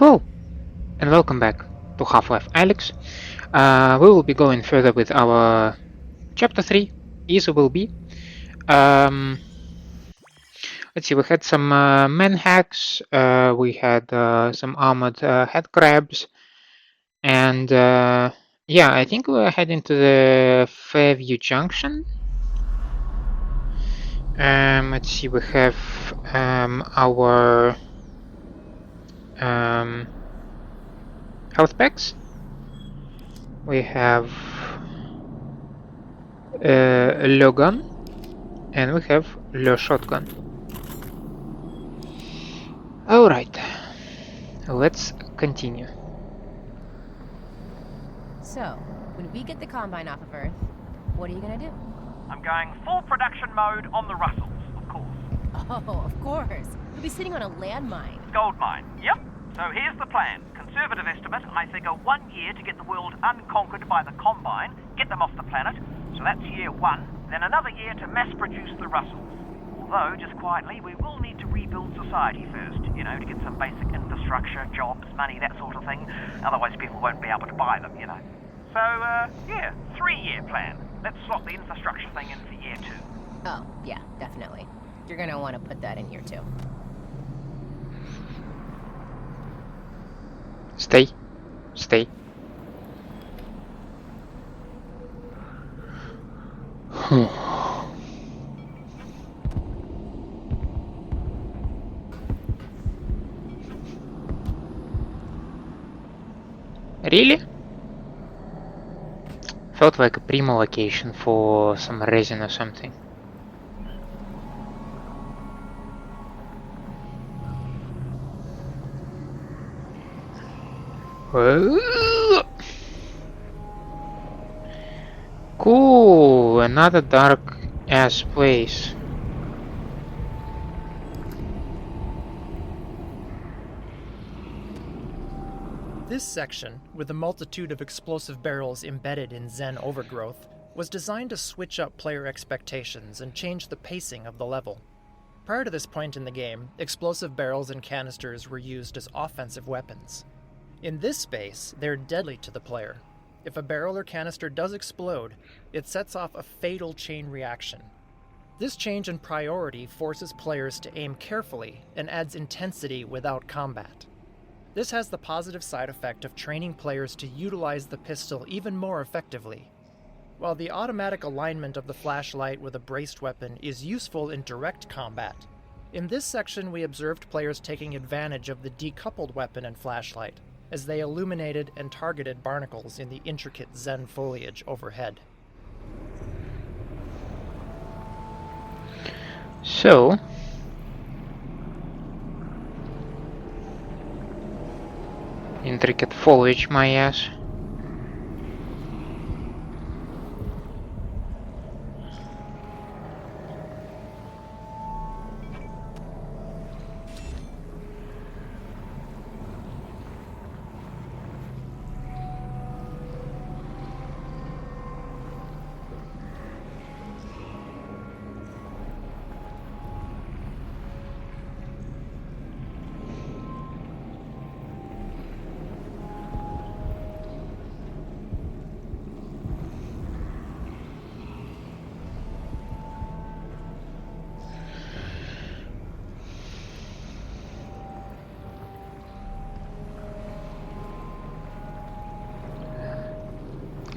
Hello, and welcome back to Half-Life Alyx. We will be going further with our Chapter 3, Easy Will Be. Let's see, we had some man hacks, we had some armored head crabs, and yeah, I think we're heading to the Fairview junction. Let's see, we have our health packs. We have a low gun, and we have low shotgun. Alright, let's continue. So, when we get the Combine off of Earth, what are you gonna do? I'm going full production mode on the Russells, of course. Oh, of course. You'll be sitting on a landmine. Gold mine, yep. So here's the plan. Conservative estimate, I figure 1 year to get the world unconquered by the Combine, get them off the planet, so that's year 1. Then another year to mass produce the Russells. Although, just quietly, we will need to rebuild society first, you know, to get some basic infrastructure, jobs, money, that sort of thing. Otherwise people won't be able to buy them, you know. So, yeah, 3-year plan. Let's slot the infrastructure thing in for year 2. Oh, yeah, definitely. You're gonna want to put that in year 2. Stay. Really? Felt like a primo location for some resin or something. Cool, another dark ass place. This section, with a multitude of explosive barrels embedded in Zen overgrowth, was designed to switch up player expectations and change the pacing of the level. Prior to this point in the game, explosive barrels and canisters were used as offensive weapons. In this space, they're deadly to the player. If a barrel or canister does explode, it sets off a fatal chain reaction. This change in priority forces players to aim carefully and adds intensity without combat. This has the positive side effect of training players to utilize the pistol even more effectively. While the automatic alignment of the flashlight with a braced weapon is useful in direct combat, in this section we observed players taking advantage of the decoupled weapon and flashlight, as they illuminated and targeted barnacles in the intricate Zen foliage overhead. So, intricate foliage, my ass.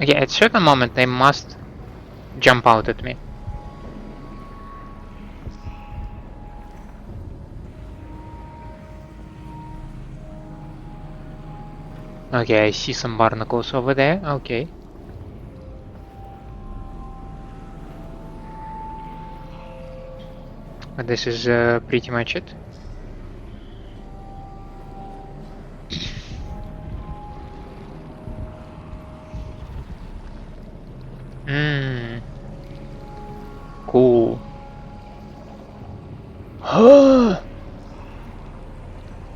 Okay, at a certain moment they must jump out at me. Okay, I see some barnacles over there, okay. But this is pretty much it. Cool.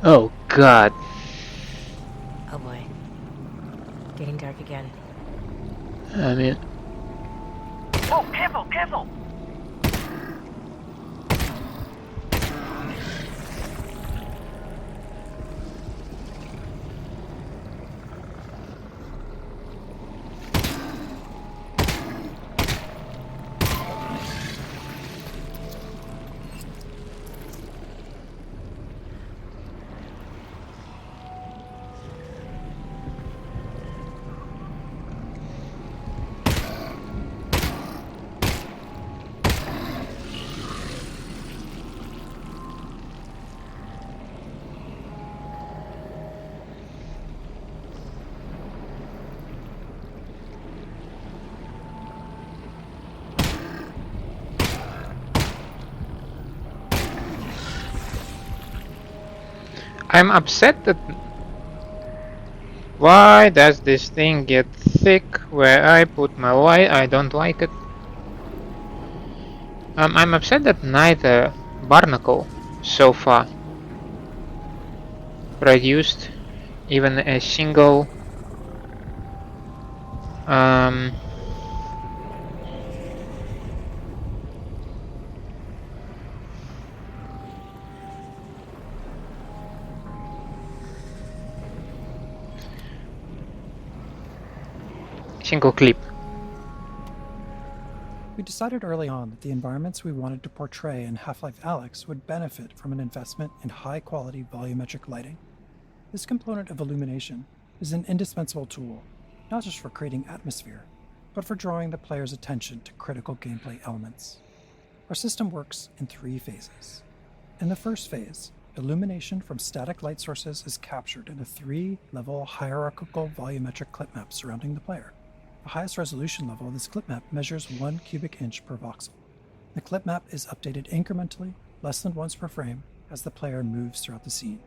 Oh god. Oh boy. Getting dark again. I mean... Oh, careful, careful! I'm upset that... Why does this thing get thick where I put my light? I don't like it. I'm upset that neither barnacle so far produced even a single um, single clip. We decided early on that the environments we wanted to portray in Half-Life Alyx would benefit from an investment in high-quality volumetric lighting. This component of illumination is an indispensable tool, not just for creating atmosphere, but for drawing the player's attention to critical gameplay elements. Our system works in 3 phases. In the first phase, illumination from static light sources is captured in a 3-level hierarchical volumetric clip map surrounding the player. The highest resolution level of this clip map measures 1 cubic inch per voxel. The clip map is updated incrementally, less than once per frame, as the player moves throughout the scene.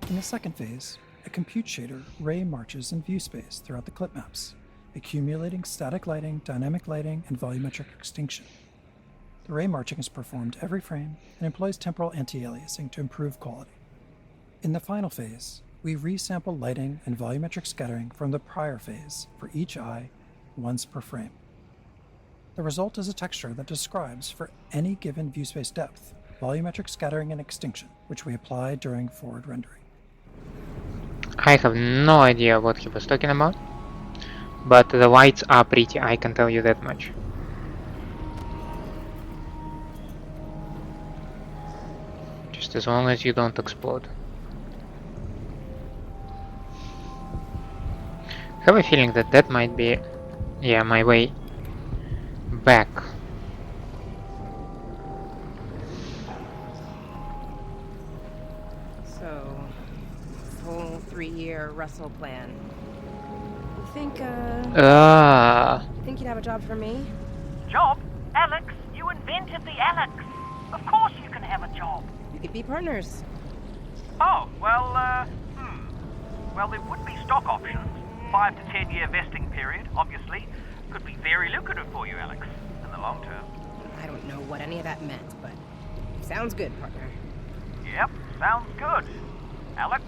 In the second phase, a compute shader ray marches in view space throughout the clip maps, accumulating static lighting, dynamic lighting, and volumetric extinction. The ray marching is performed every frame and employs temporal anti-aliasing to improve quality. In the final phase, we resample lighting and volumetric scattering from the prior phase for each eye once per frame. The result is a texture that describes, for any given view space depth, volumetric scattering and extinction, which we apply during forward rendering. I have no idea what he was talking about, but the lights are pretty, I can tell you that much. Just as long as you don't explode. I have a feeling that that might be, yeah, my way back. So, this whole 3-year Russell plan. You think you'd have a job for me? Job? Alyx, you invented the Alyx. Of course you can have a job. We could be partners. Oh, well, Well, there would be stock options. 5 to 10 year vesting period, obviously. Could be very lucrative for you, Alyx, in the long term. I don't know what any of that meant, but sounds good, partner. Yep, sounds good. Alyx?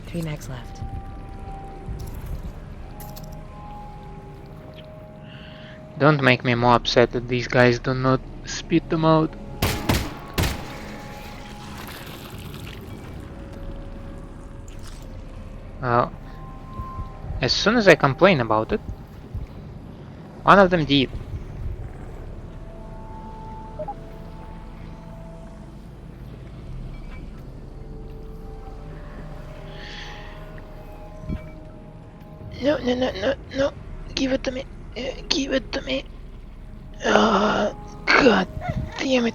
Three mags left. Don't make me more upset that these guys do not spit them out. Well, as soon as I complain about it, one of them did. No, no, no, no, no. Give it to me. Give it to me. God damn it.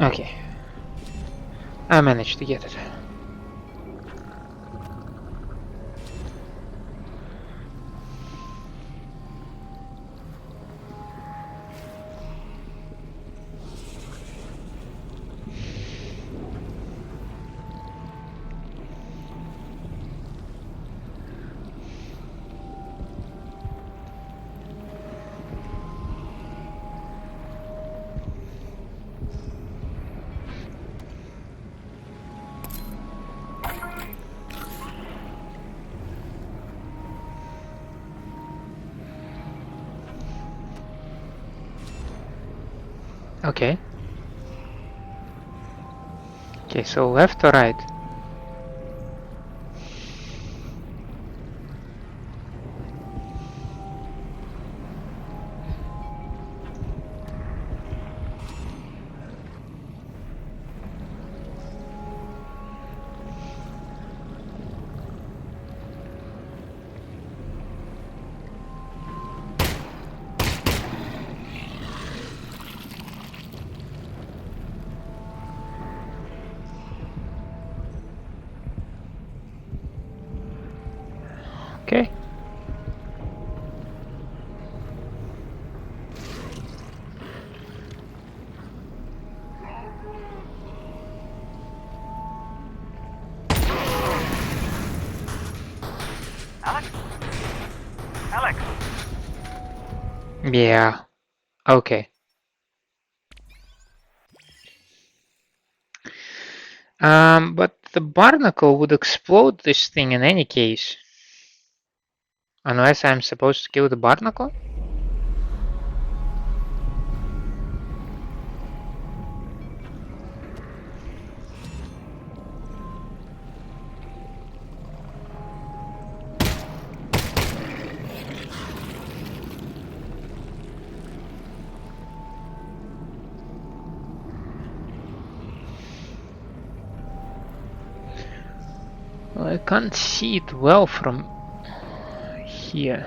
Okay. I managed to get it. Okay. Okay, so left or right? Okay. Alyx? Alyx? Yeah. Okay. But the barnacle would explode this thing in any case. Unless I'm supposed to kill the barnacle? Well, I can't see it well from here.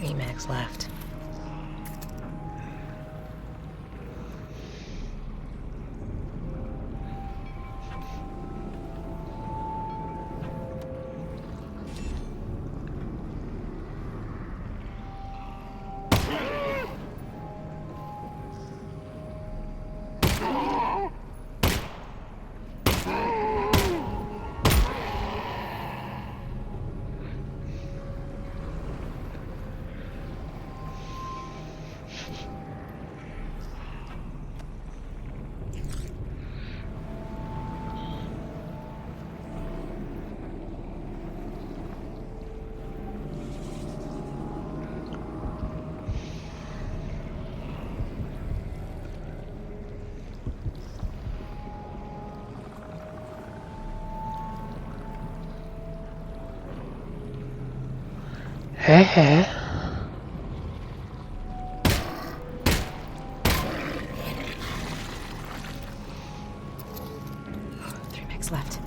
Remax left. Heh. Remax left.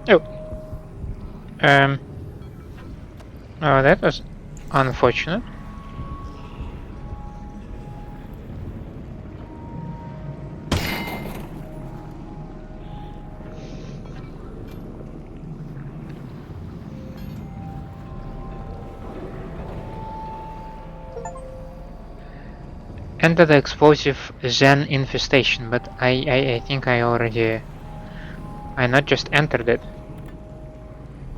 Oh. Um. Oh, that was unfortunate. Enter the explosive Zen infestation, but I think I already... I not just entered it,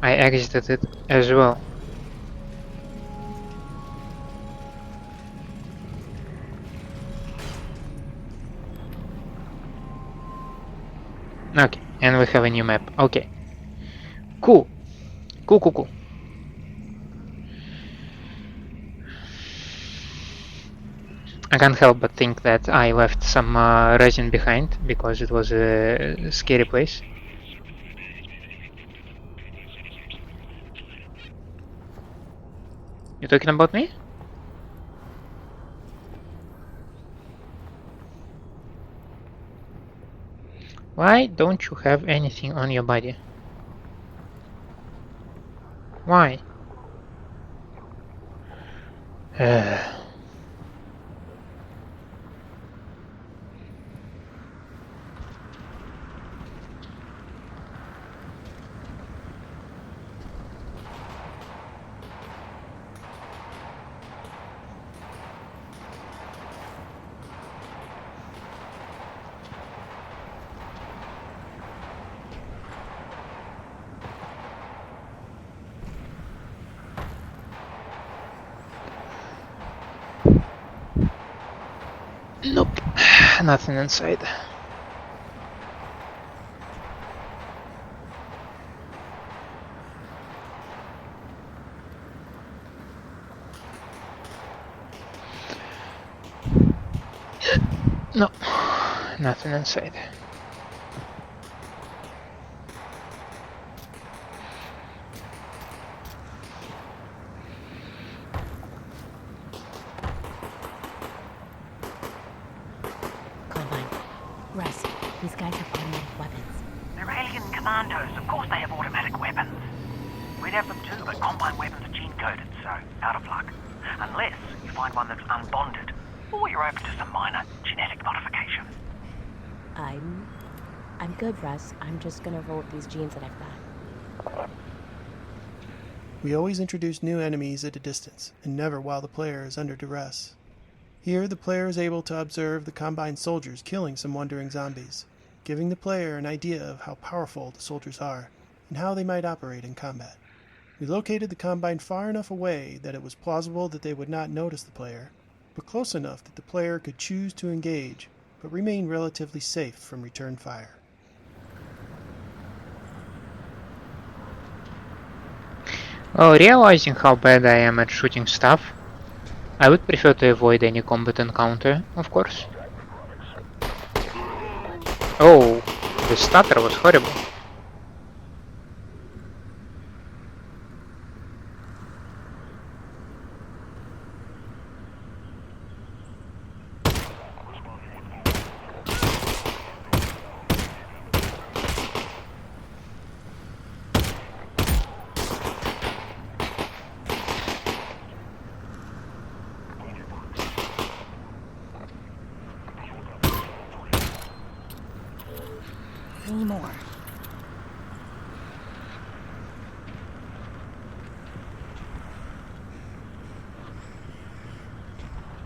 I exited it as well. Okay, and we have a new map. Okay. Cool. Cool. I can't help but think that I left some resin behind because it was a scary place. You talking about me? Why don't you have anything on your body? Why? Nothing inside. No, nothing inside. Combine. Russ, these guys have automatic weapons. They're alien commandos. Of course they have automatic weapons. We'd have them too, but Combine weapons are gene-coded, so out of luck. Unless you find one that's unbonded, or you're open to some minor genetic modification. I'm good, Russ. I'm just gonna roll with these genes that I've got. We always introduce new enemies at a distance, and never while the player is under duress. Here, the player is able to observe the Combine soldiers killing some wandering zombies, giving the player an idea of how powerful the soldiers are, and how they might operate in combat. We located the Combine far enough away that it was plausible that they would not notice the player, but close enough that the player could choose to engage, but remain relatively safe from return fire. Well, realizing how bad I am at shooting stuff, I would prefer to avoid any combat encounter, of course. Oh, the stutter was horrible. Three more.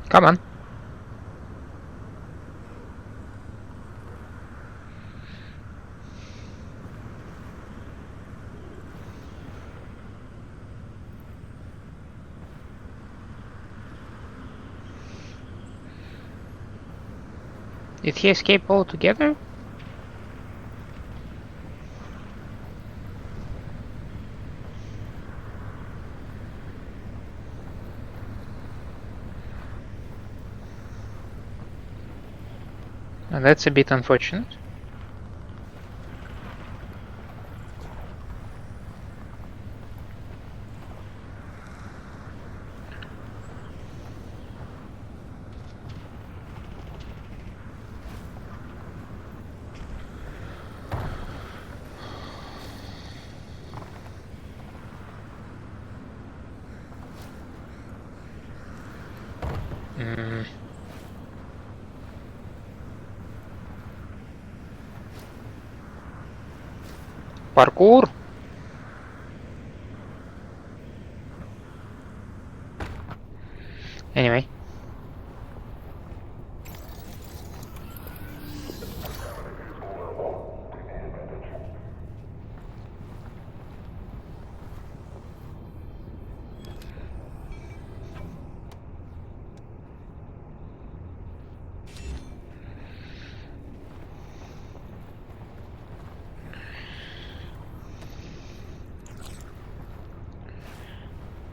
Come on. Did he escape altogether? That's a bit unfortunate. Parkour. Anyway.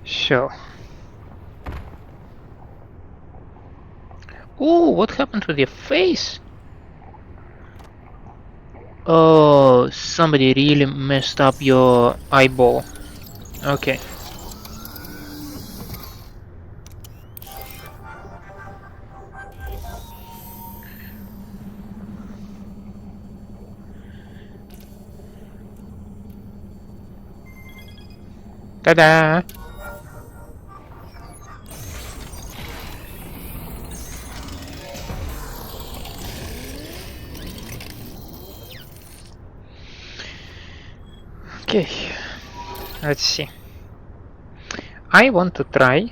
So. Oh, what happened to the face? Oh, somebody really messed up your eyeball. Okay. Ta-da! Okay, let's see. I want to try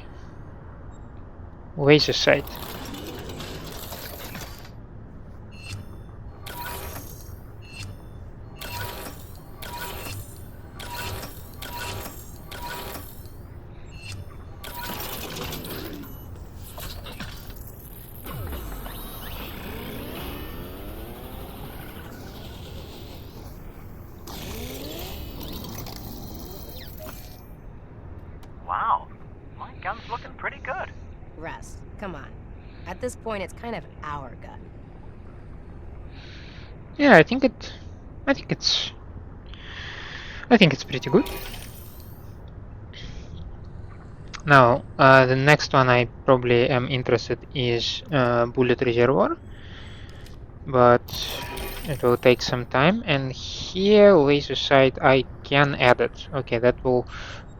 laser sight. Russ, come on. At this point, it's kind of our gun. Yeah, I think it's pretty good. Now, the next one I probably am interested is bullet reservoir, but it will take some time. And here, laser sight, I can add it. Okay, that will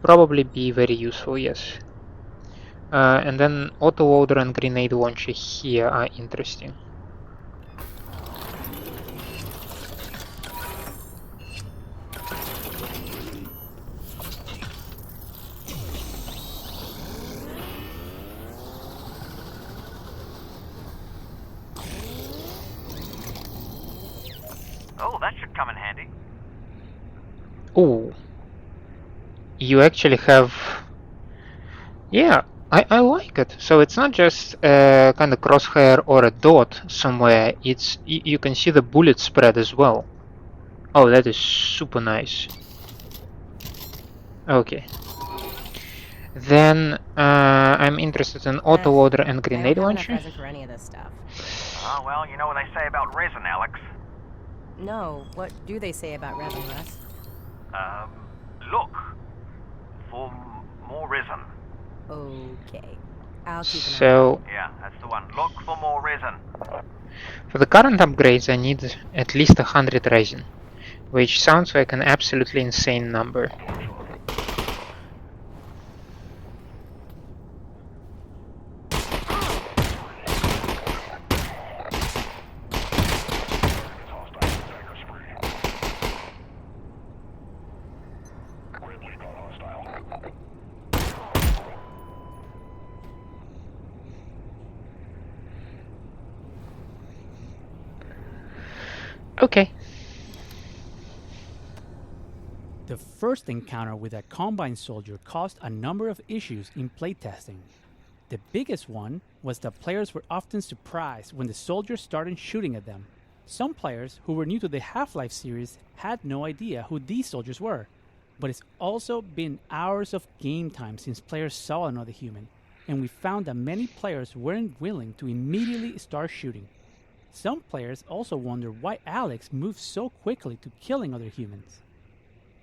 probably be very useful, yes. And then autoloader and grenade launcher here are interesting. Oh, that should come in handy. Oh, you actually have... Yeah, I like it. So it's not just a kind of crosshair or a dot somewhere. It's you can see the bullet spread as well. Oh, that is super nice. Okay. Then I'm interested in autoloader and grenade launcher. I don't have enough resin for any of this stuff. Oh, well, you know what they say about resin, Alyx. No, what do they say about resin, Russ? Look for more resin. Okay. I'll keep an eye. So Yeah, that's the one. Look for more resin. for the current upgrades, I need at least 100 resin, which sounds like an absolutely insane number. Okay. The first encounter with a Combine soldier caused a number of issues in playtesting. The biggest one was that players were often surprised when the soldiers started shooting at them. Some players who were new to the Half-Life series had no idea who these soldiers were, but it's also been hours of game time since players saw another human, and we found that many players weren't willing to immediately start shooting. Some players also wonder why Alyx moves so quickly to killing other humans.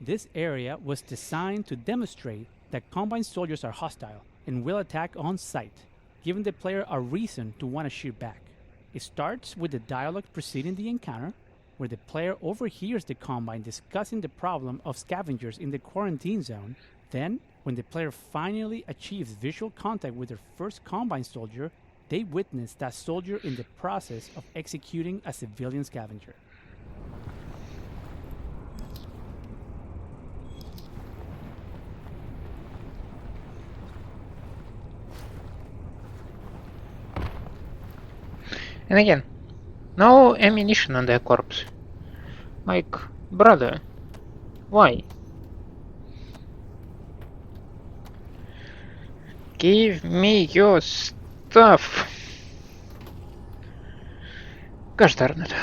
This area was designed to demonstrate that Combine soldiers are hostile and will attack on sight, giving the player a reason to want to shoot back. It starts with the dialogue preceding the encounter, where the player overhears the Combine discussing the problem of scavengers in the quarantine zone. Then, when the player finally achieves visual contact with their first Combine soldier, they witness that soldier in the process of executing a civilian scavenger. And again, no ammunition on their corpse. Like, brother, why? Give me your stuff. Gosh darn it.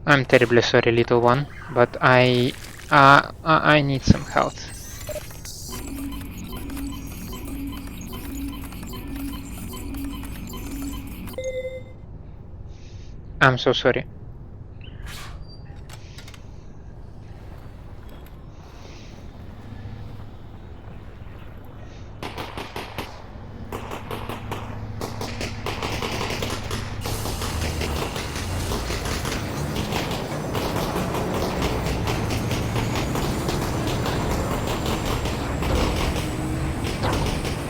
I'm terribly sorry, little one, but I need some health. I'm so sorry.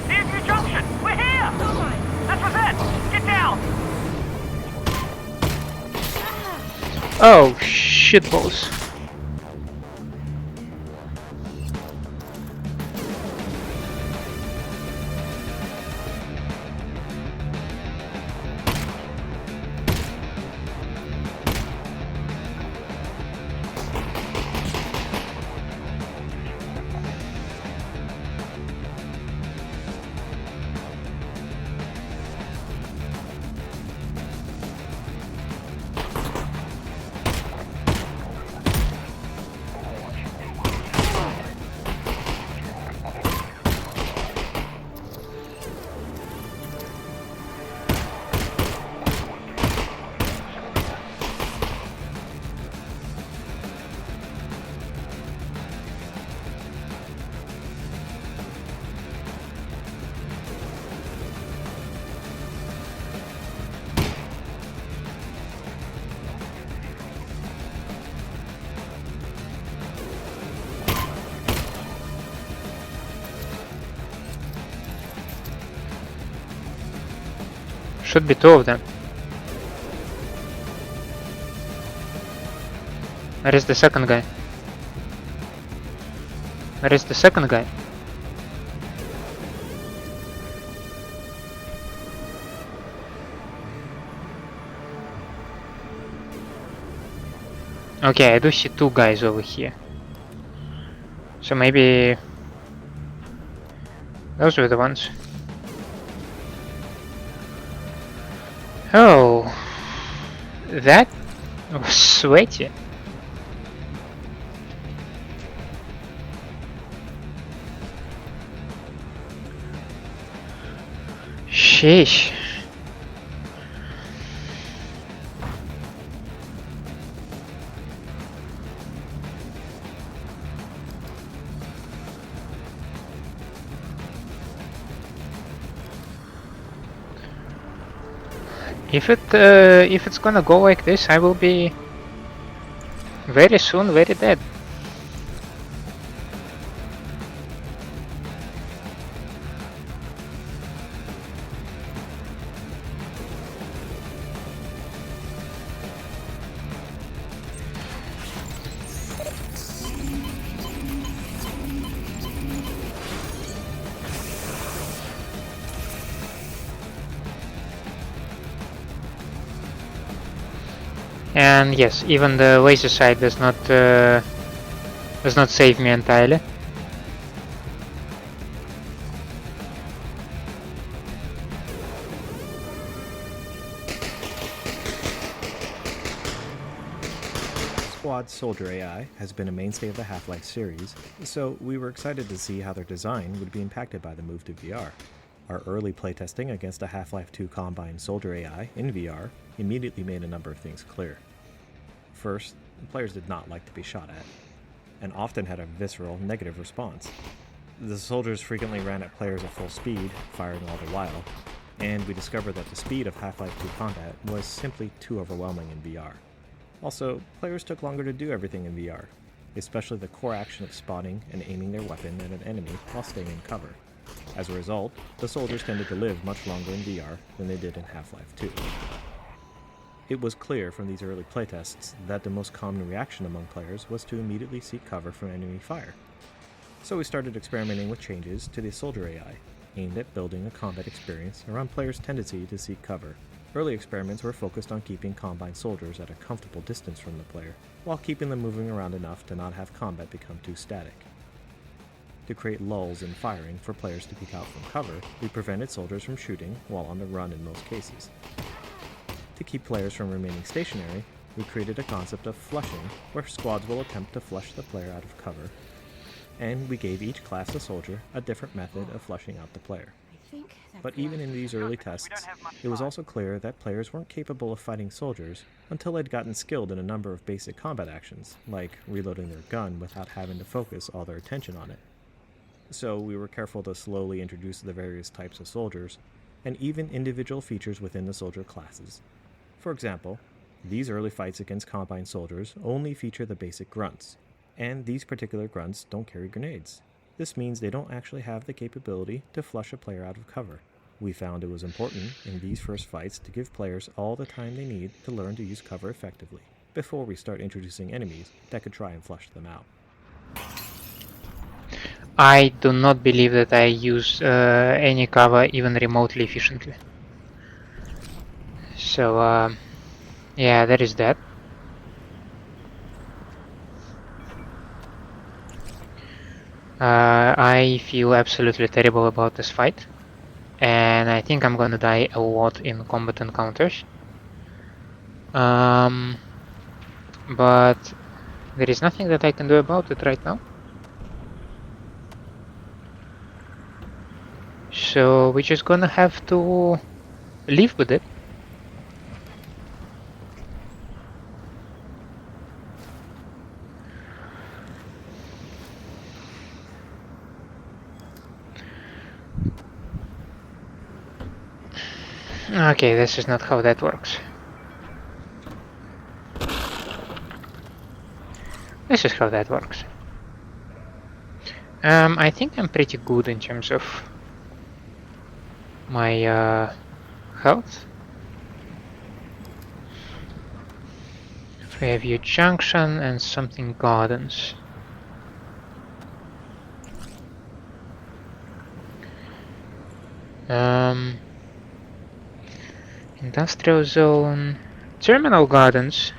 Fairview junction! We're here! That's what's it! Get down! Oh, shitballs. Should be 2 of them. Where is the second guy? Where is the second guy? Okay, I do see 2 guys over here. So maybe those were the ones. Oh, that was sweaty. Sheesh. If it's gonna go like this, I will be very soon very dead. And yes, even the laser sight does not save me entirely. Squad Soldier AI has been a mainstay of the Half-Life series, so we were excited to see how their design would be impacted by the move to VR. Our early playtesting against a Half-Life 2 Combine Soldier AI in VR immediately made a number of things clear. First, players did not like to be shot at, and often had a visceral negative response. The soldiers frequently ran at players at full speed, firing all the while, and we discovered that the speed of Half-Life 2 combat was simply too overwhelming in VR. Also, players took longer to do everything in VR, especially the core action of spotting and aiming their weapon at an enemy while staying in cover. As a result, the soldiers tended to live much longer in VR than they did in Half-Life 2. It was clear from these early playtests that the most common reaction among players was to immediately seek cover from enemy fire. So we started experimenting with changes to the Soldier AI, aimed at building a combat experience around players' tendency to seek cover. Early experiments were focused on keeping Combine soldiers at a comfortable distance from the player, while keeping them moving around enough to not have combat become too static. To create lulls in firing for players to peek out from cover, we prevented soldiers from shooting while on the run in most cases. To keep players from remaining stationary, we created a concept of flushing, where squads will attempt to flush the player out of cover, and we gave each class of soldier a different method of flushing out the player. But even in these early tests, it was also clear that players weren't capable of fighting soldiers until they'd gotten skilled in a number of basic combat actions, like reloading their gun without having to focus all their attention on it. So we were careful to slowly introduce the various types of soldiers, and even individual features within the soldier classes. For example, these early fights against Combine soldiers only feature the basic grunts, and these particular grunts don't carry grenades. This means they don't actually have the capability to flush a player out of cover. We found it was important in these first fights to give players all the time they need to learn to use cover effectively, before we start introducing enemies that could try and flush them out. I do not believe that I use any cover even remotely efficiently. So, yeah, there is that. I feel absolutely terrible about this fight, and I think I'm gonna die a lot in combat encounters. But there is nothing that I can do about it right now. So we're just gonna have to live with it. Okay, this is not how that works. This is how that works. I think I'm pretty good in terms of my health. Fairview Junction and something Gardens. Industrial Zone, Terminal Gardens,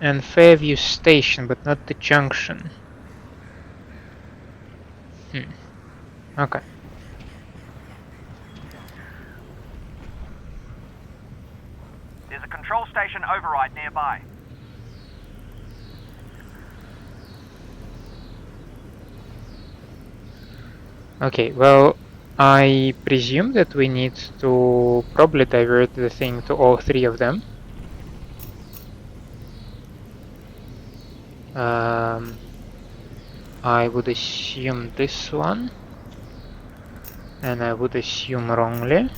and Fairview Station, but not the junction. Okay. There's a control station override nearby. Okay, well, I presume that we need to probably divert the thing to all three of them. I would assume this one, and I would assume wrongly.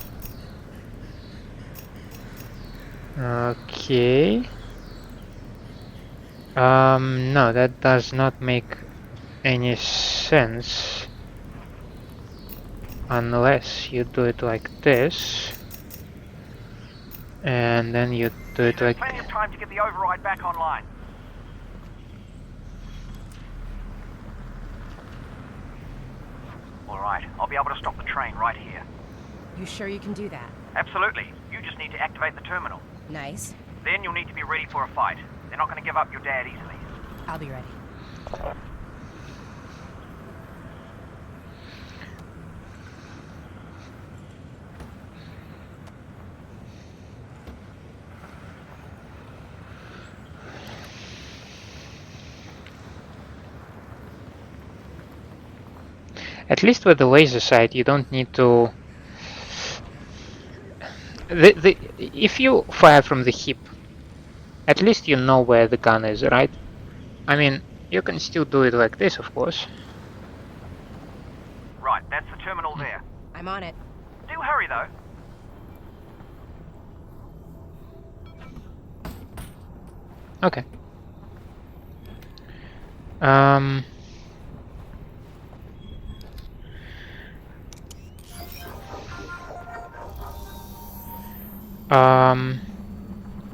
Okay. No, that does not make any sense unless you do it like this, and then you do it like. Plenty of time to get the override back online. Alright, I'll be able to stop the train right here. You sure you can do that? Absolutely. You just need to activate the terminal. Nice. Then you'll need to be ready for a fight. They're not going to give up your dad easily. I'll be ready. At least with the laser sight, you don't need to. If you fire from the hip, at least you know where the gun is, right? I mean, you can still do it like this, of course. Right, that's the terminal there. I'm on it. Do hurry, though. Okay.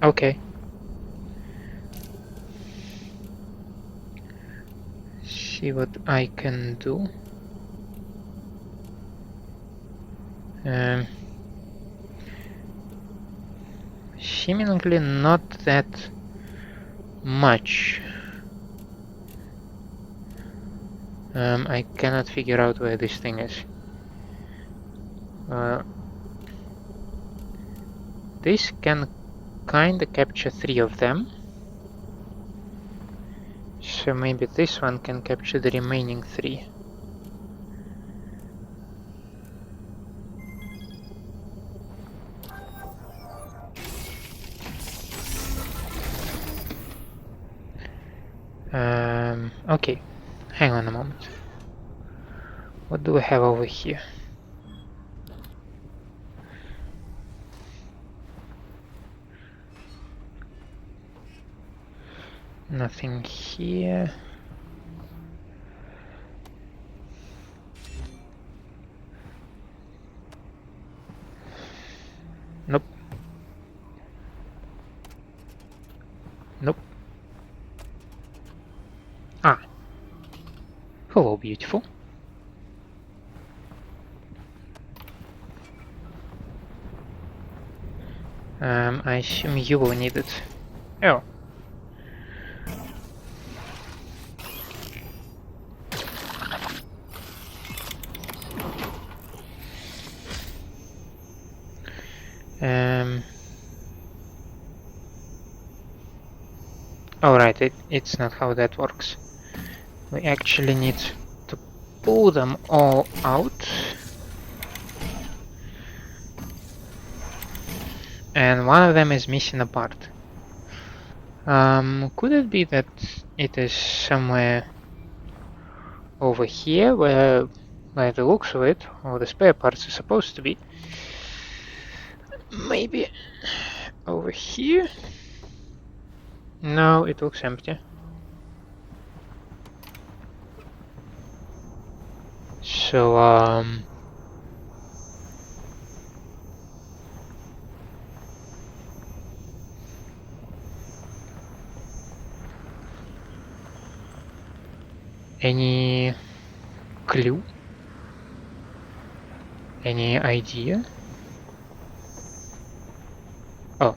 Okay. See what I can do. Seemingly not that much. I cannot figure out where this thing is. This can kinda capture 3 of them. So maybe this one can capture the remaining 3. Okay, hang on a moment. What do we have over here? Nothing here. Nope. Nope. Ah. Hello, beautiful. I assume you will need it. Oh. Alright, it's not how that works. We actually need to pull them all out. And one of them is missing a part. Could it be that it is somewhere over here where the looks of it, or the spare parts are supposed to be? Maybe over here? No, it looks empty. So, Any clue? Any idea? Oh,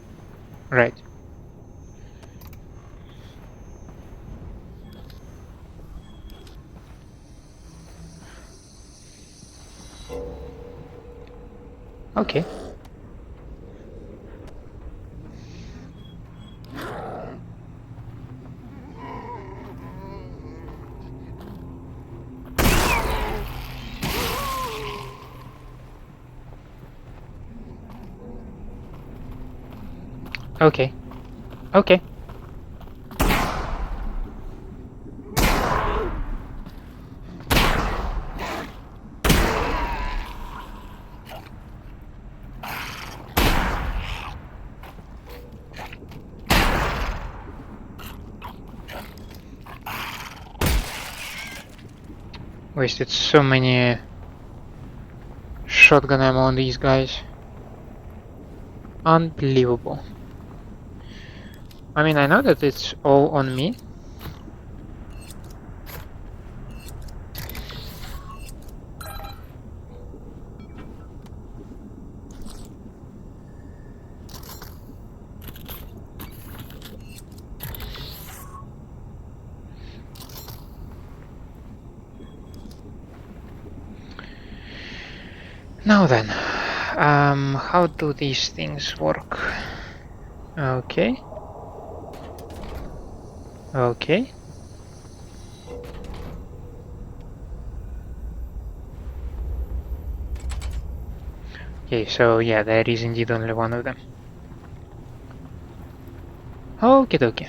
right. Okay. Okay. Okay. Wasted so many shotgun ammo on these guys. Unbelievable. I mean, I know that it's all on me. Now then, how do these things work? Okay. Okay. Okay, so yeah, there is indeed only one of them. Okie dokie.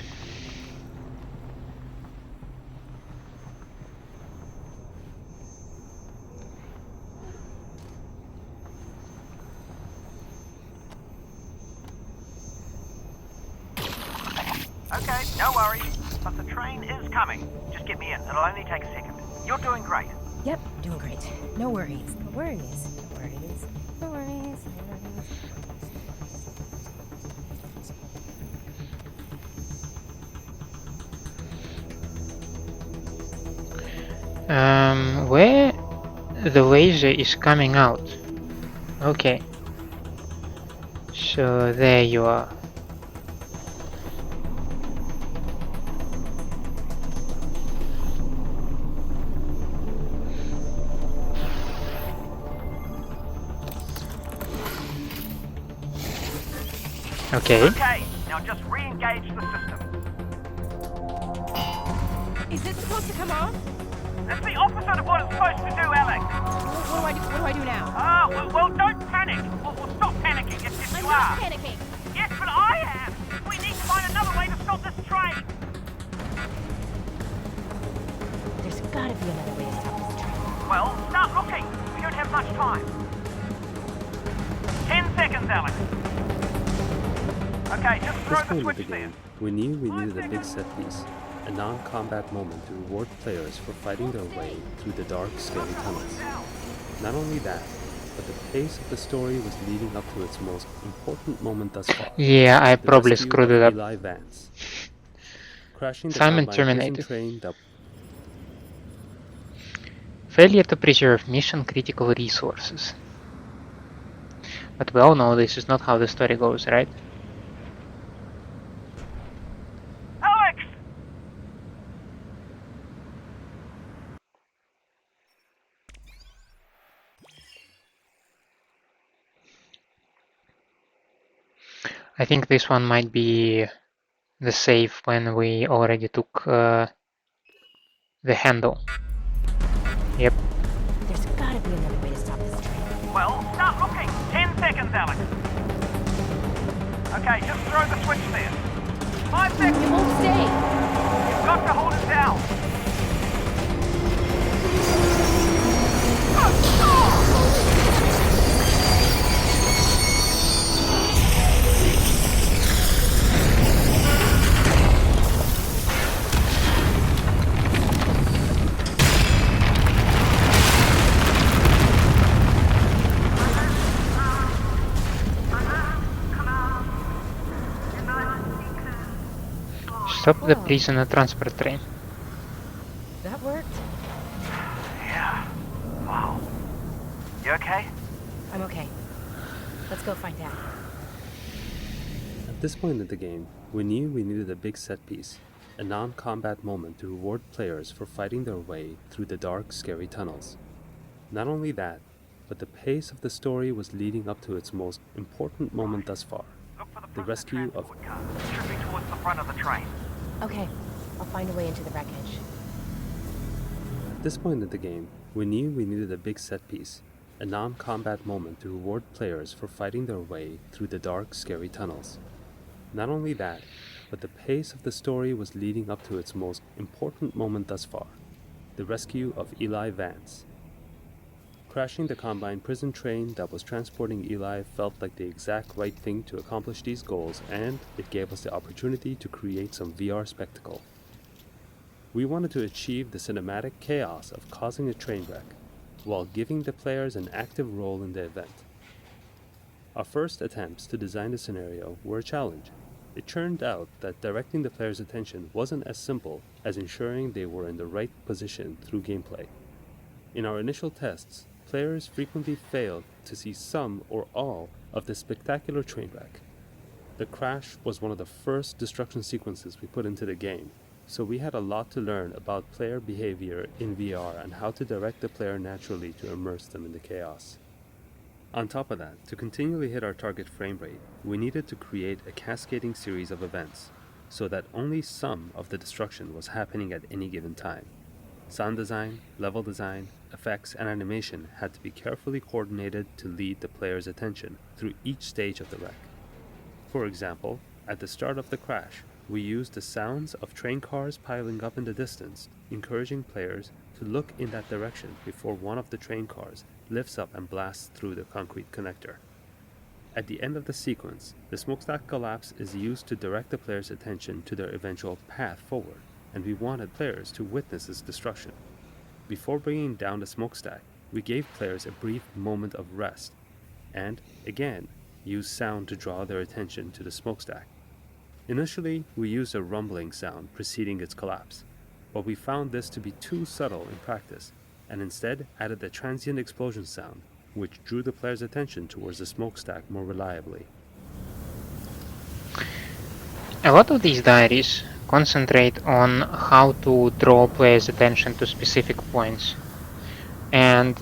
Okay, no worries. But the train is coming. Just get me in. It'll only take a second. You're doing great. Yep, doing great. No worries. No worries. No worries. No worries. Where the laser is coming out? Okay. So there you are. Okay. Okay, now just re-engage the system. Is this supposed to come off? That's the opposite of what it's supposed to do, Alyx. What do I do? What do I do now? Well, don't panic. Well, stop panicking if I'm you not are. panicking. Yes, but I am. We need to find another way to stop this train. There's gotta be another way to stop this train. Well, start looking. We don't have much time. 10 seconds, Alyx. Okay, just At throw this the point of switch the there. game, we knew we needed a big set piece, a non-combat moment to reward players for fighting their way through the dark, scary tunnels. Not only that, but the pace of the story was leading up to its most important moment thus far. Yeah, I The probably rescue screwed of it up. Eli Vance. Crashing the Simon Combine prison terminated. train that Failure to preserve mission critical resources. But we all know this is not how the story goes, right? Alyx! I think this one might be the save when we already took the handle. Yep. There's gotta be another way to stop this train. Well, start looking. 10 seconds, Alyx. Okay, just throw the switch there. 5 seconds. It won't stay. You've got to hold it down. Stop the prisoner transport train. That worked. I'm okay. Let's go find Dad. At this point in the game, we knew we needed a big set piece, a non-combat moment to reward players for fighting their way through the dark, scary tunnels. Not only that, but the pace of the story was leading up to its most important moment thus far, Look for the rescue of... transport car, tripping towards the front of the train. Okay, I'll find a way into the wreckage. At this point in the game, we knew we needed a big set piece, a non-combat moment to reward players for fighting their way through the dark, scary tunnels. Not only that, but the pace of the story was leading up to its most important moment thus far, the rescue of Eli Vance. Crashing the Combine prison train that was transporting Eli felt like the exact right thing to accomplish these goals, and it gave us the opportunity to create some VR spectacle. We wanted to achieve the cinematic chaos of causing a train wreck, while giving the players an active role in the event. Our first attempts to design the scenario were a challenge. It turned out that directing the players' attention wasn't as simple as ensuring they were in the right position through gameplay. In our initial tests, players frequently failed to see some or all of the spectacular train wreck. The crash was one of the first destruction sequences we put into the game, so we had a lot to learn about player behavior in VR and how to direct the player naturally to immerse them in the chaos. On top of that, to continually hit our target frame rate, we needed to create a cascading series of events, so that only some of the destruction was happening at any given time. Sound design, level design, effects, and animation had to be carefully coordinated to lead the player's attention through each stage of the wreck. For example, at the start of the crash, we used the sounds of train cars piling up in the distance, encouraging players to look in that direction before one of the train cars lifts up and blasts through the concrete connector. At the end of the sequence, the smokestack collapse is used to direct the player's attention to their eventual path forward, and we wanted players to witness its destruction. Before bringing down the smokestack, we gave players a brief moment of rest, and, again, used sound to draw their attention to the smokestack. Initially, we used a rumbling sound preceding its collapse, but we found this to be too subtle in practice, and instead added the transient explosion sound, which drew the player's attention towards the smokestack more reliably. A lot of these diaries concentrate on how to draw players' attention to specific points, and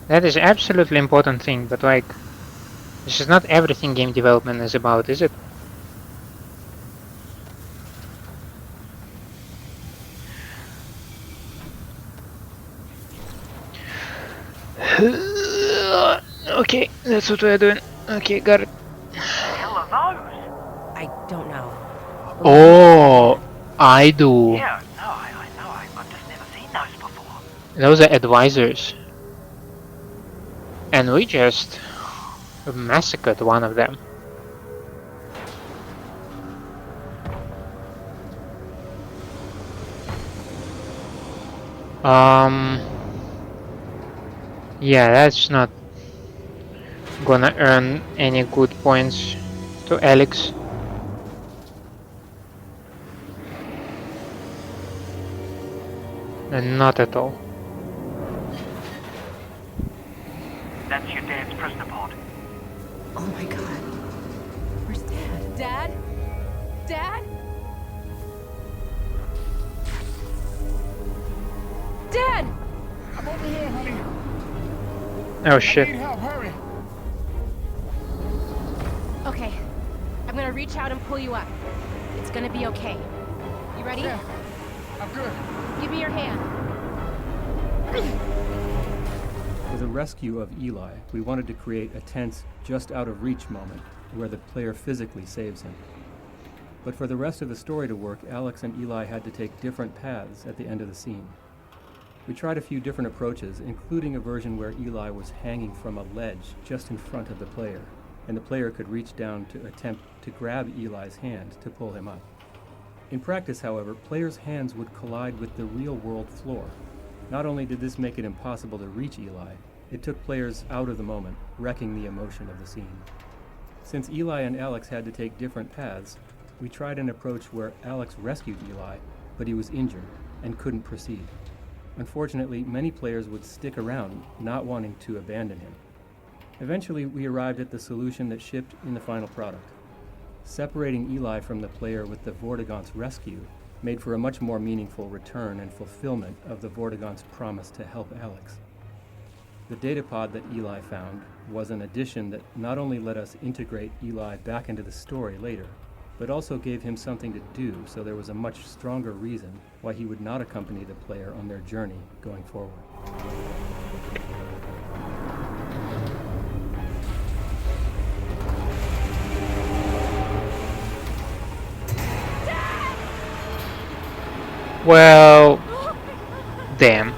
that is absolutely important thing, but like, this is not everything game development is about, is it? Okay, that's what we're doing. Okay, got it. What the hell are those? I don't know. Oh, I do. Yeah, no, I know. I've just never seen those before. Those are advisors. And we just massacred one of them. Yeah, that's not gonna earn any good points to Alyx. Not at all. That's your dad's prisoner pod. Oh my god. Where's Dad? Dad? Dad? Dad! I'm over here, honey. Oh shit. I need help, hurry. Okay. I'm gonna reach out and pull you up. It's gonna be okay. You ready? Yeah, I'm good. Give me your hand. For the rescue of Eli, we wanted to create a tense, just out of reach moment where the player physically saves him. But for the rest of the story to work, Alyx and Eli had to take different paths at the end of the scene. We tried a few different approaches, including a version where Eli was hanging from a ledge just in front of the player, and the player could reach down to attempt to grab Eli's hand to pull him up. In practice, however, players' hands would collide with the real-world floor. Not only did this make it impossible to reach Eli, it took players out of the moment, wrecking the emotion of the scene. Since Eli and Alyx had to take different paths, we tried an approach where Alyx rescued Eli, but he was injured and couldn't proceed. Unfortunately, many players would stick around, not wanting to abandon him. Eventually, we arrived at the solution that shipped in the final product. Separating Eli from the player with the Vortigaunt's rescue made for a much more meaningful return and fulfillment of the Vortigaunt's promise to help Alyx. The datapod that Eli found was an addition that not only let us integrate Eli back into the story later, but also gave him something to do, so there was a much stronger reason why he would not accompany the player on their journey going forward. Well, damn.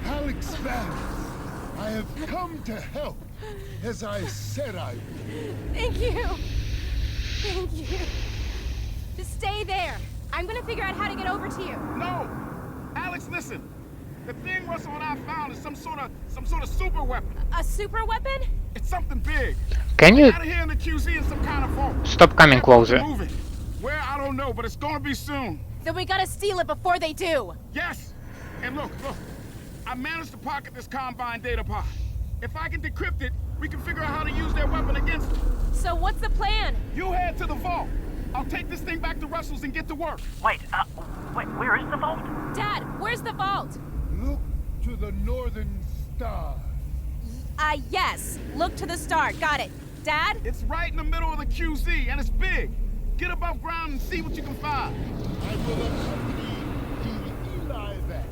Alyx back. I have come to help, as I said I would. Thank you. Thank you. Just stay there. I'm gonna figure out how to get over to you. No! Alyx, listen. The thing Russell and I found is some sort of super weapon. A super weapon? It's something big. Can you Out of here in the QZ in some kind of vault. stop coming closer? Moving. Where, I don't know, but it's gonna be soon. Then we gotta steal it before they do. Yes! And look. I managed to pocket this Combine data pod. If I can decrypt it, we can figure out how to use their weapon against it. So what's the plan? You head to the vault. I'll take this thing back to Russell's and get to work. Wait, where is the vault? Dad, where's the vault? Look to the northern star. Yes. Look to the star. Got it. Dad? It's right in the middle of the QZ, and it's big. Get above ground and see what you can find. I will accompany the Eli back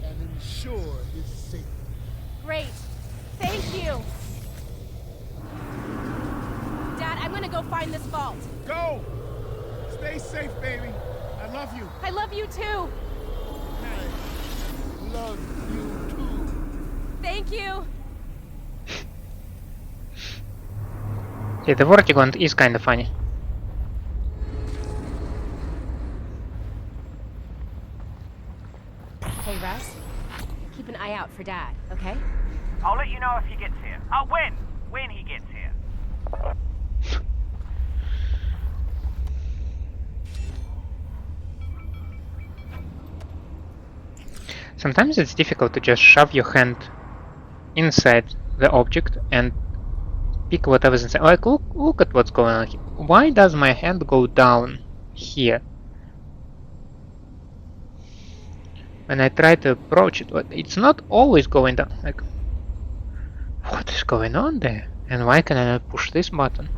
and ensure his safety. Great. Thank you. Dad, I'm gonna go find this vault. Go! Stay safe, baby. I love you. I love you too. I love you too. Thank you. Yeah, the Vortigaunt is kind of funny. Hey, Russ. Keep an eye out for Dad, okay? I'll let you know if he gets here. When he gets here. Sometimes it's difficult to just shove your hand inside the object and pick whatever's inside. Like, look at what's going on here. Why does my hand go down here? When I try to approach it, it's not always going down. Like, what is going on there? And why can I not push this button?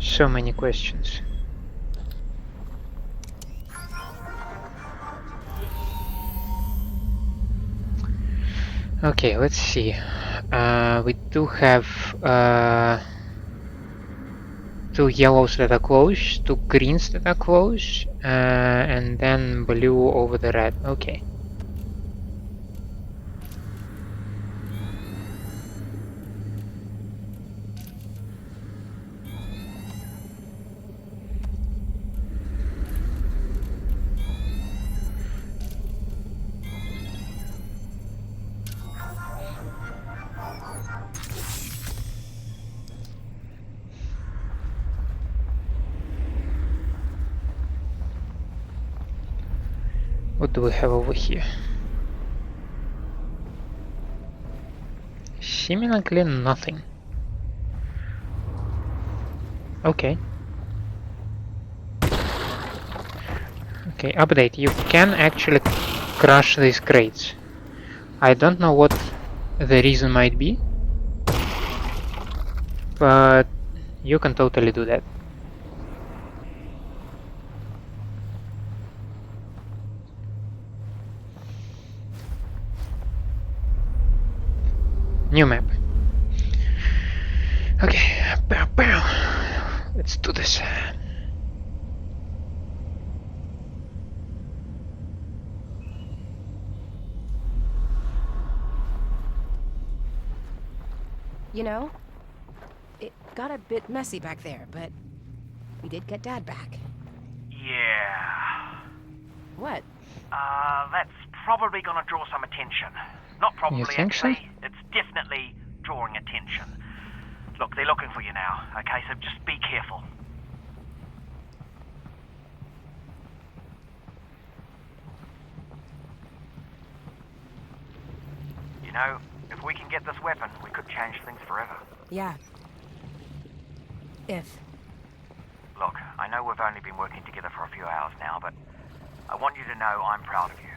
So many questions. Okay, let's see. We do have two yellows that are close, two greens that are close, and then blue over the red. Okay. What do we have over here? Seemingly nothing. Okay. Okay, update. You can actually crush these crates. I don't know what the reason might be, but you can totally do that. New map. Okay, bow, bow. Let's do this. You know, it got a bit messy back there, but we did get Dad back. Yeah. What? That's probably gonna draw some attention. Not probably, You think so? actually. It's definitely drawing attention. Look, they're looking for you now, okay? So just be careful. You know, if we can get this weapon, we could change things forever. Yeah. If. Look, I know we've only been working together for a few hours now, but I want you to know I'm proud of you.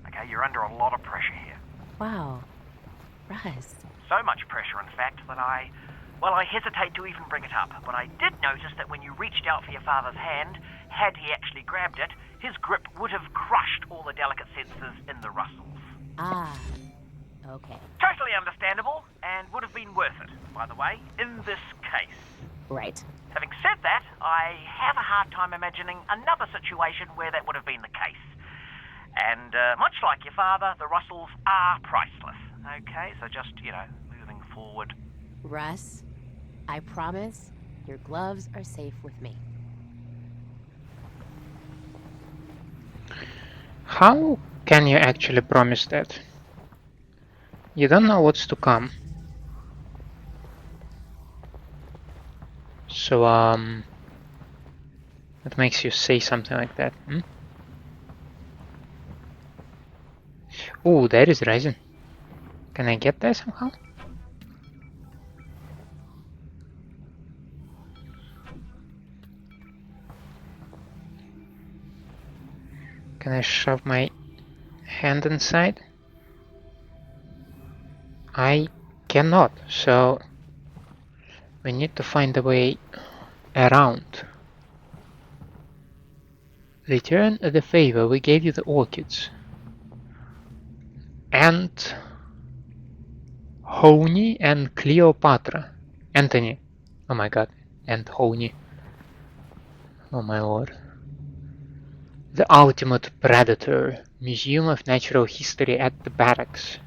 Okay, you're under a lot of pressure here. Wow. Russ. So much pressure, in fact, that I hesitate to even bring it up. But I did notice that when you reached out for your father's hand, had he actually grabbed it, his grip would have crushed all the delicate sensors in the Russells. Ah. Okay. Totally understandable, and would have been worth it, by the way, in this case. Right. Having said that, I have a hard time imagining another situation where that would have been the case. And much like your father, the Russells are priceless. Okay, so just, moving forward. Russ, I promise your gloves are safe with me. How can you actually promise that? You don't know what's to come. So, what makes you say something like that? Ooh, there is resin. Can I get there somehow? Can I shove my hand inside? I cannot, so we need to find a way around. Return the favor, we gave you the orchids. And Honey and Cleopatra. Anthony. Oh my god. And Honey. Oh my lord. The ultimate predator. Museum of Natural History at the barracks.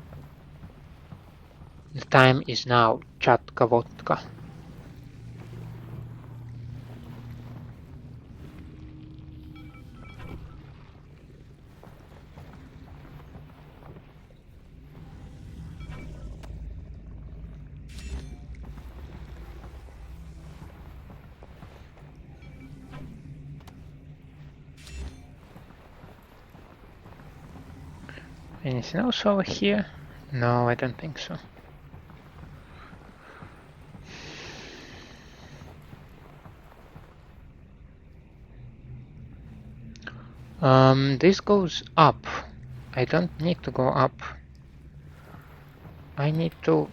The time is now. Chatka vodka. Anything else over here? No, I don't think so. This goes up. I don't need to go up. I need to...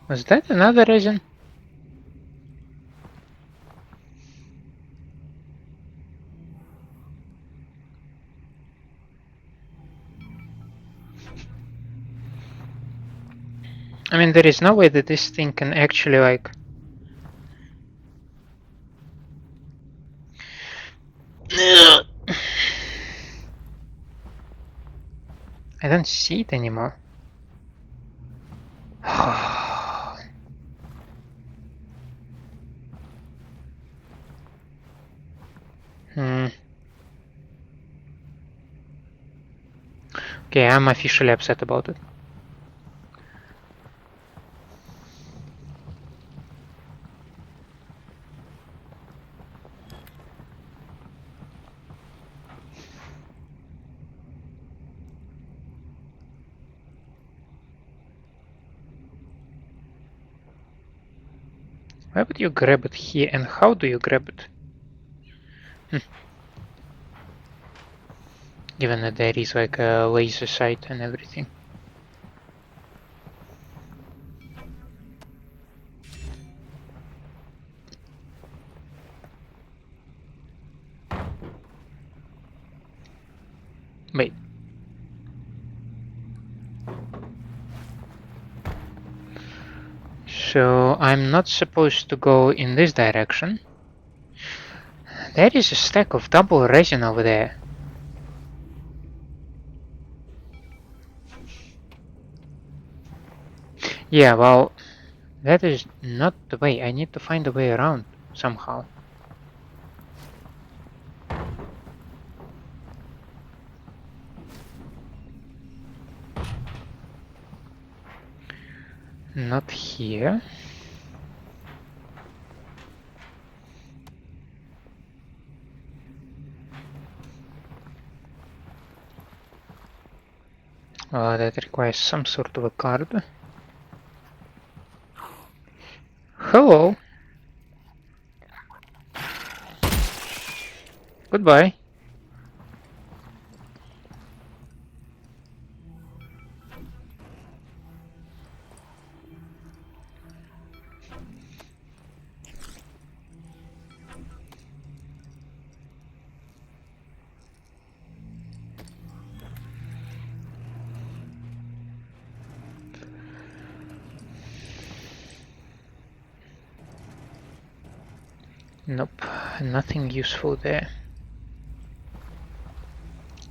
Was that another reason? I mean, there is no way that this thing can actually, like... I don't see it anymore. Okay, I'm officially upset about it. Why would you grab it here, and how do you grab it? Given that there is like a laser sight and everything. Wait. So I'm not supposed to go in this direction. There is a stack of double resin over there. Yeah, well, that is not the way. I need to find a way around somehow. Not here. That requires some sort of a card. Hello. Goodbye. Nope, nothing useful there.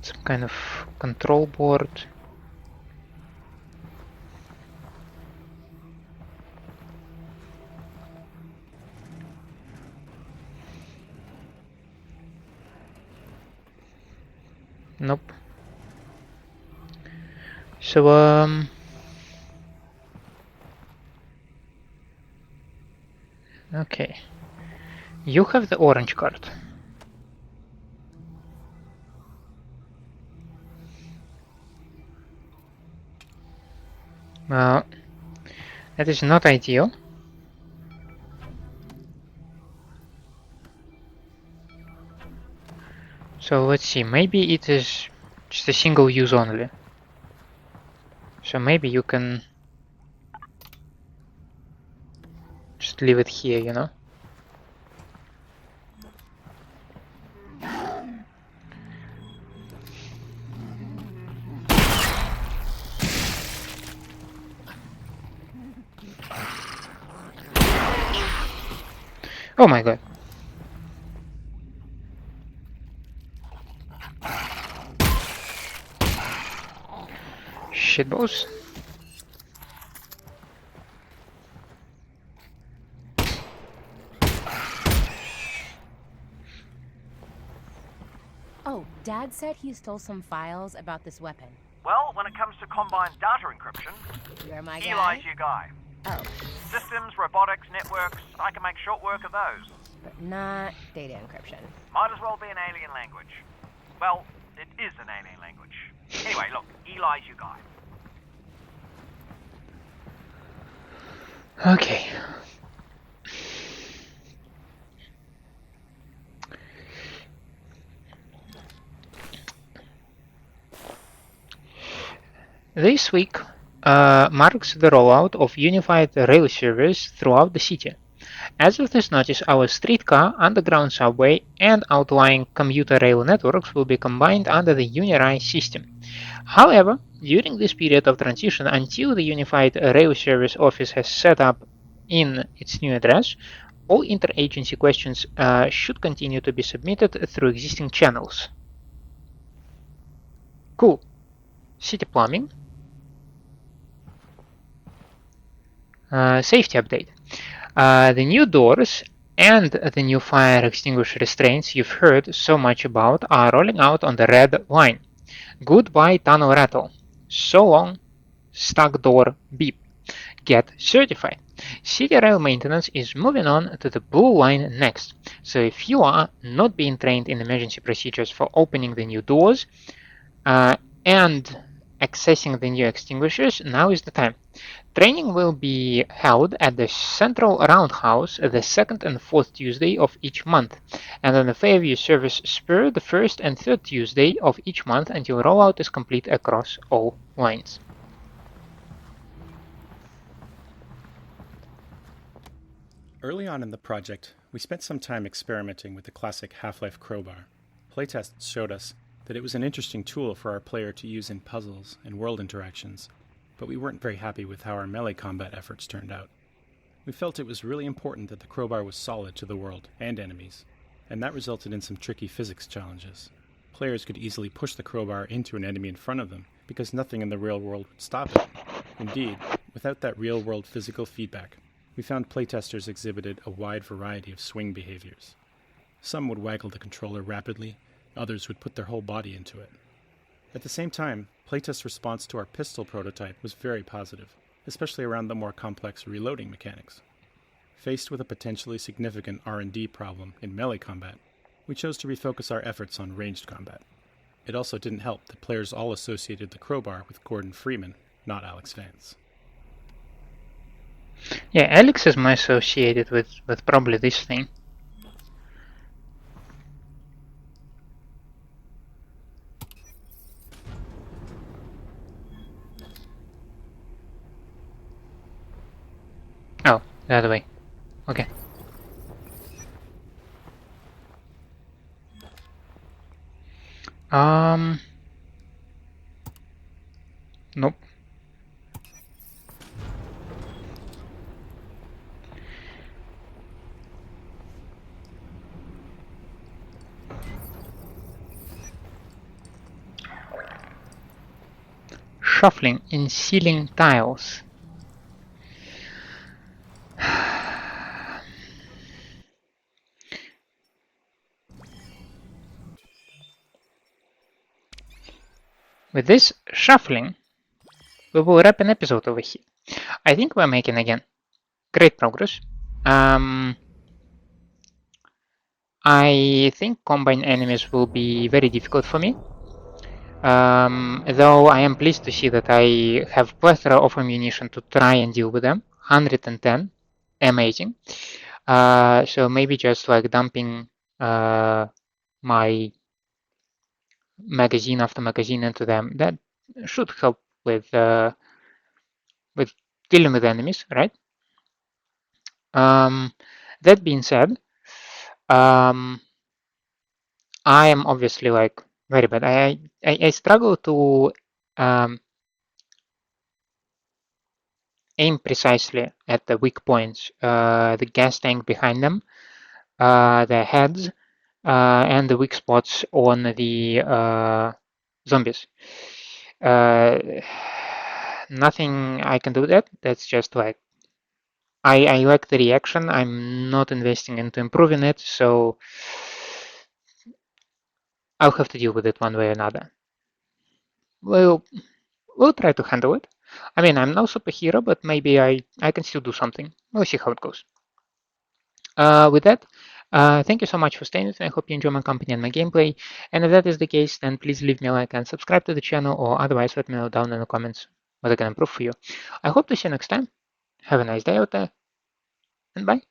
Some kind of control board. Nope. So, okay. You have the orange card. Well, that is not ideal. So let's see, maybe it is just a single use only. So maybe you can just leave it here, you know? Oh my god. Shitballs. Oh, Dad said he stole some files about this weapon. Well, when it comes to Combine data encryption, You're my guy? Eli's your guy. Oh, Systems, robotics, networks, I can make short work of those. but not data encryption. Might as well be an alien language. Well, it is an alien language. Anyway, look, Eli's your guy. Okay. This week marks the rollout of unified rail service throughout the city. As of this notice, our streetcar, underground subway, and outlying commuter rail networks will be combined under the UniRail system. However, during this period of transition, until the Unified Rail Service Office has set up in its new address, all interagency questions should continue to be submitted through existing channels. Cool. City plumbing. Safety update. The new doors and the new fire extinguisher restraints you've heard so much about are rolling out on the red line. Goodbye tunnel rattle. So long, stuck door beep. Get certified. City rail maintenance is moving on to the blue line next. So if you are not being trained in emergency procedures for opening the new doors and accessing the new extinguishers, now is the time. Training will be held at the Central Roundhouse the second and fourth Tuesday of each month, and on the Fairview Service Spur the first and third Tuesday of each month until rollout is complete across all lines. Early on in the project, we spent some time experimenting with the classic Half-Life crowbar. Playtests showed us that it was an interesting tool for our player to use in puzzles and world interactions, but we weren't very happy with how our melee combat efforts turned out. We felt it was really important that the crowbar was solid to the world and enemies, and that resulted in some tricky physics challenges. Players could easily push the crowbar into an enemy in front of them, because nothing in the real world would stop it. Indeed, Without that real-world physical feedback, we found playtesters exhibited a wide variety of swing behaviors. Some would waggle the controller rapidly, others would put their whole body into it. At the same time, playtest response to our pistol prototype was very positive, especially around the more complex reloading mechanics. Faced with a potentially significant R&D problem in melee combat, we chose to refocus our efforts on ranged combat. It also didn't help that players all associated the crowbar with Gordon Freeman, not Alyx Vance. Yeah, Alyx is more associated with probably this thing. Oh, the other way. Okay. Nope. Shuffling in ceiling tiles. With this shuffling, we will wrap an episode over here. I think we're making, again, great progress. I think combine enemies will be very difficult for me. Though I am pleased to see that I have plethora of ammunition to try and deal with them. 110, amazing. So maybe just like dumping my magazine after magazine into them, that should help with dealing with enemies, right? That being said, I am obviously like very bad. I struggle to aim precisely at the weak points, the gas tank behind them, the heads, and the weak spots on the zombies. Nothing I can do with that. That's just like I like the reaction. I'm not investing into improving it, so I'll have to deal with it one way or another. We'll try to handle it. I mean, I'm no superhero, but maybe I can still do something. We'll see how it goes. With that, thank you so much for staying with me. I hope you enjoy my company and my gameplay. And if that is the case, then please leave me a like and subscribe to the channel, or otherwise let me know down in the comments what I can improve for you. I hope to see you next time. Have a nice day out there, and bye.